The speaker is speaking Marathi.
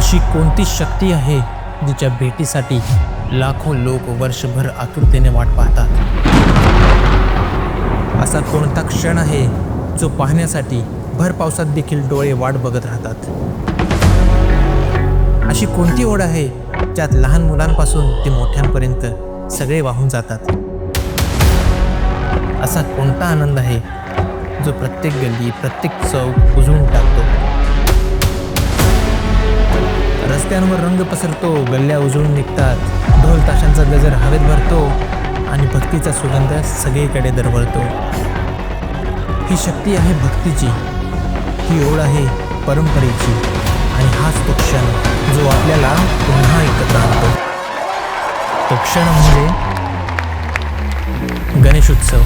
अशी कोणती शक्ती आहे जिच्या भेटीसाठी लाखो लोक वर्षभर आतुरतेने वाट पाहतात? असा कोणता क्षण आहे जो पाहण्यासाठी भर पावसात देखील डोळे वाट बघत राहतात? अशी कोणती ओढ आहे ज्यात लहान मुलांपासून ते मोठ्यांपर्यंत सगळे वाहून जातात? असा कोणता आनंद आहे जो प्रत्येक गल्ली, प्रत्येक चौक उजळून टाकतो? रस्त्यांवर रंग पसरतो, गल्ल्या उजळून निघतात, ढोल ताशांचा गजर हवेत भरतो आणि भक्तीचा सुगंध सगळीकडे दरवळतो. ही शक्ती आहे भक्तीची, ही ओढ आहे परंपरेची, आणि हाच तो क्षण जो आपल्याला पुन्हा एकत्र आणतो. तो क्षण म्हणजे गणेशोत्सव.